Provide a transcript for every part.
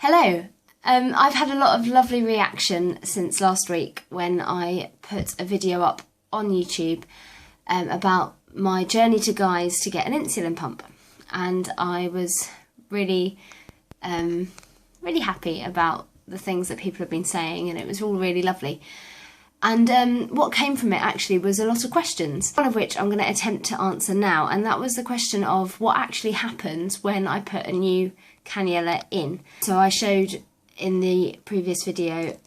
Hello. I've had a lot of lovely reaction since last week when I put a video up on YouTube about my journey to Guy's to get an insulin pump, and I was really happy about the things that people have been saying, and it was all really lovely. And what came from it actually was a lot of questions, one of which I'm going to attempt to answer now, and that was the question of what actually happens when I put a new cannula in. So I showed in the previous video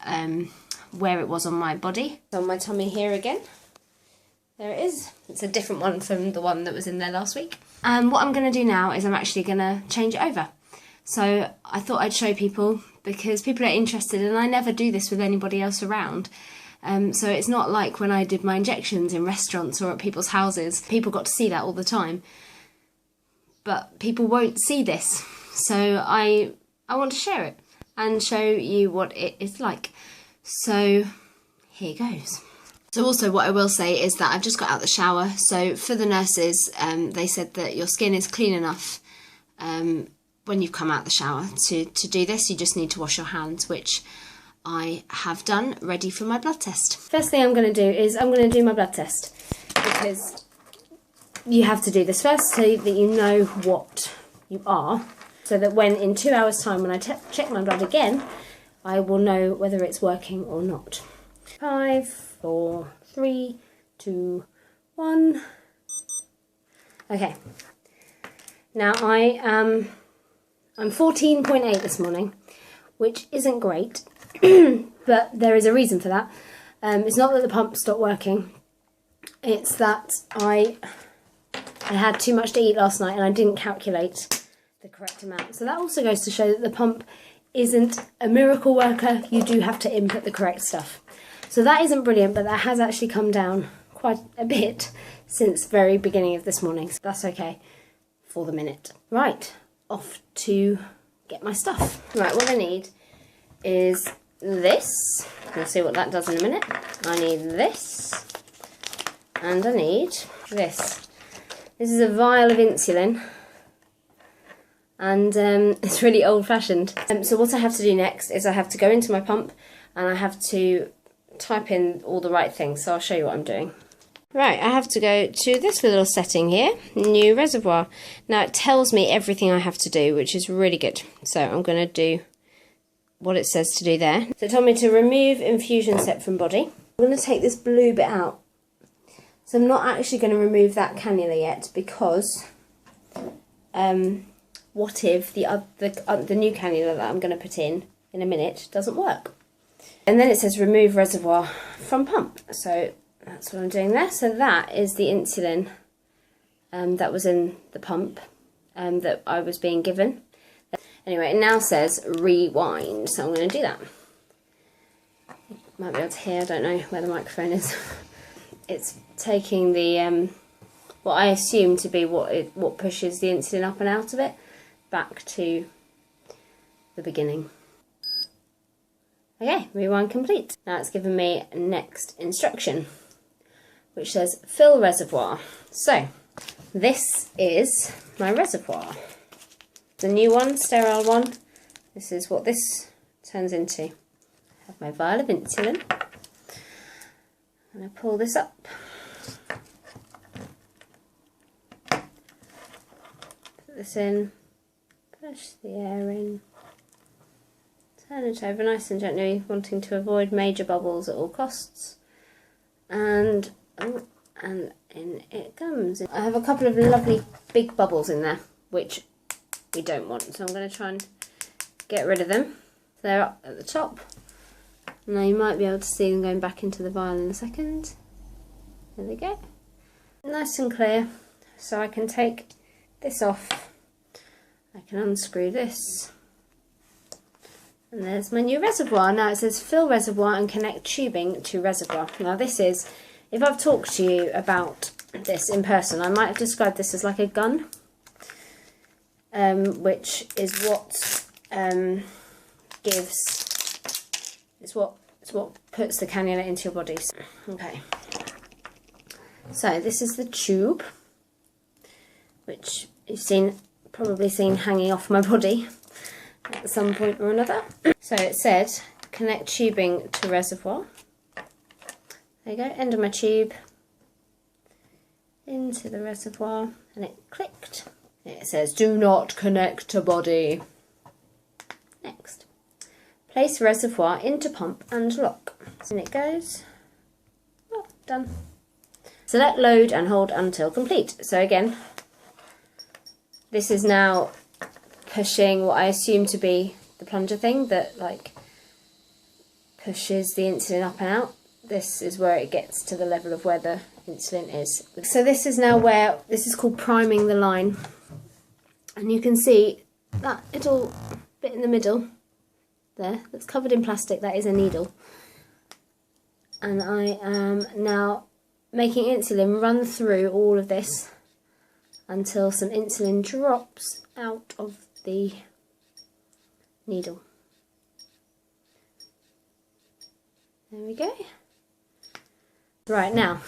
where it was on my body. On my tummy here again. There it is. It's a different one from the one that was in there last week. And what I'm going to do now is I'm actually going to change it over. So I thought I'd show people because people are interested, and I never do this with anybody else around. So it's not like when I did my injections in restaurants or at people's houses. People got to see that all the time. But people won't see this. So I want to share it and show you what it is like. So here goes. So also what I will say is that I've just got out the shower. So for the nurses, they said that your skin is clean enough when you've come out the shower to do this. You just need to wash your hands, which I have done, ready for my blood test. First thing I'm going to do is I'm going to do my blood test, because you have to do this first so that you know what you are, so that when in 2 hours time when I check my blood again, I will know whether it's working or not. 5, 4, 3, 2, 1. Okay. Now I'm 14.8 this morning, which isn't great. But there is a reason for that. It's not that the pump stopped working, it's that I had too much to eat last night and I didn't calculate the correct amount. So that also goes to show that the pump isn't a miracle worker. You do have to input the correct stuff. So that isn't brilliant, but that has actually come down quite a bit since very beginning of this morning. So that's okay for the minute. Right, off to get my stuff. Right, what I need is this. We'll see what that does in a minute. I need this, and I need this. This is a vial of insulin, and it's really old-fashioned. So what I have to do next is I have to go into my pump and I have to type in all the right things. So I'll show you what I'm doing. Right, I have to go to this little setting here, new reservoir. Now it tells me everything I have to do, which is really good. So I'm going to do what it says to do there. So it told me to remove Infusion Set from body. I'm going to take this blue bit out. So I'm not actually going to remove that cannula yet, because what if the new cannula that I'm going to put in a minute doesn't work? And then it says remove reservoir from pump. So that's what I'm doing there. So that is the insulin that was in the pump that I was being given. Anyway, it now says rewind, so I'm going to do that. Might be able to hear, I don't know where the microphone is. It's taking the, what I assume to be what pushes the insulin up and out of it, back to the beginning. Okay, rewind complete. Now it's given me next instruction, which says fill reservoir. So, this is my reservoir. The new one, sterile one. This is what this turns into. I have my vial of insulin, and I pull this up. Put this in, push the air in, turn it over nice and gently, wanting to avoid major bubbles at all costs, and in it comes. I have a couple of lovely big bubbles in there, which we don't want, so I'm going to try and get rid of them. They're up at the top. Now you might be able to see them going back into the vial in a second. There they go. Nice and clear. So I can take this off. I can unscrew this. And there's my new reservoir. Now it says fill reservoir and connect tubing to reservoir. Now this is, if I've talked to you about this in person, I might have described this as like a gun. Which is what it's what puts the cannula into your body. Okay. So this is the tube, which you've probably seen hanging off my body. at some point or another. So it said, connect tubing to reservoir. There you go, end of my tube, into the reservoir, and it clicked. It says, do not connect to body. Next. Place reservoir into pump and lock. So in it goes. Oh, done. Select load and hold until complete. So again, this is now pushing what I assume to be the plunger thing that like pushes the insulin up and out. This is where it gets to the level of where the insulin is. So this is now where, this is called priming the line. And you can see that little bit in the middle there that's covered in plastic, that is a needle. And I am now making insulin run through all of this until some insulin drops out of the needle. There we go. Right, now,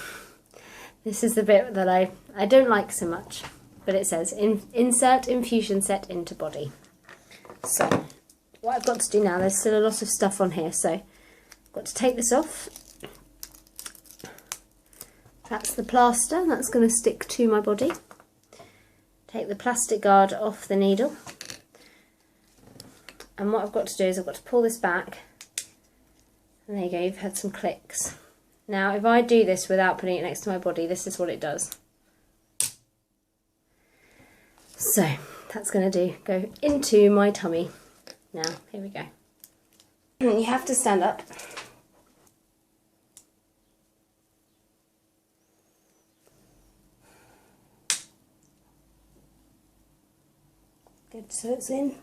this is the bit that I don't like so much, but it says, insert infusion set into body. So, what I've got to do now, there's still a lot of stuff on here, so I've got to take this off. That's the plaster, that's going to stick to my body. Take the plastic guard off the needle. And what I've got to do is I've got to pull this back. And there you go, you've had some clicks. Now, if I do this without putting it next to my body, this is what it does. So, that's going to go into my tummy. Now, here we go. You have to stand up. Good, so it's in.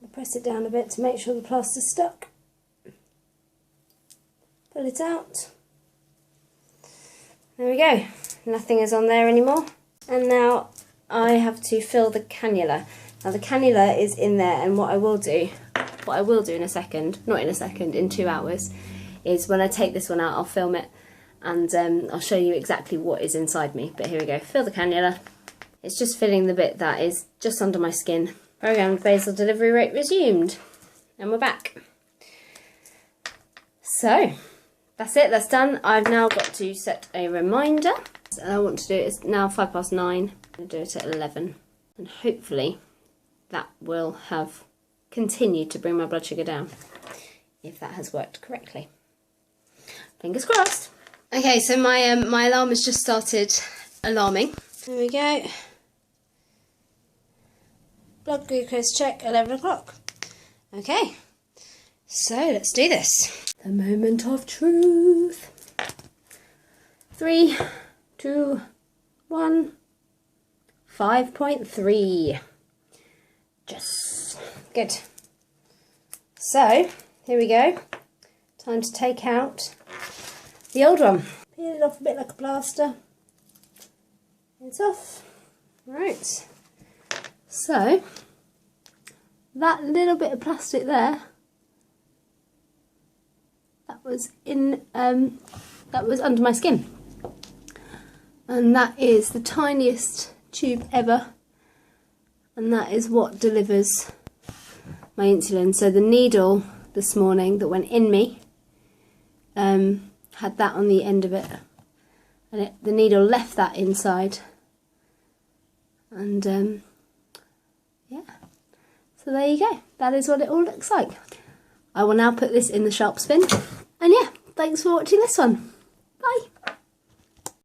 I'll press it down a bit to make sure the plaster's stuck. Pull it out. There we go. Nothing is on there anymore. And now I have to fill the cannula. Now the cannula is in there, and what I will do in a second, not in a second, in 2 hours, is when I take this one out, I'll film it and I'll show you exactly what is inside me. But here we go, fill the cannula. It's just filling the bit that is just under my skin. Programmed basal delivery rate resumed. And we're back. So, that's it, that's done. I've now got to set a reminder. And I want to do it, it's now 9:05. I'm going to do it at 11. And hopefully that will have continued to bring my blood sugar down, if that has worked correctly. Fingers crossed. Okay, so my my alarm has just started alarming. There we go. Blood glucose check, 11 o'clock. Okay, so let's do this. The moment of truth. 3, 2, 1. 5.3. Yes. Good. So, here we go. Time to take out the old one. Peel it off a bit like a plaster. It's off. Right. So, that little bit of plastic there, that was under my skin. And that is the tiniest tube ever. And that is what delivers my insulin. So the needle this morning that went in me had that on the end of it. And the needle left that inside. And yeah, so there you go. That is what it all looks like. I will now put this in the sharp spin. And yeah, thanks for watching this one.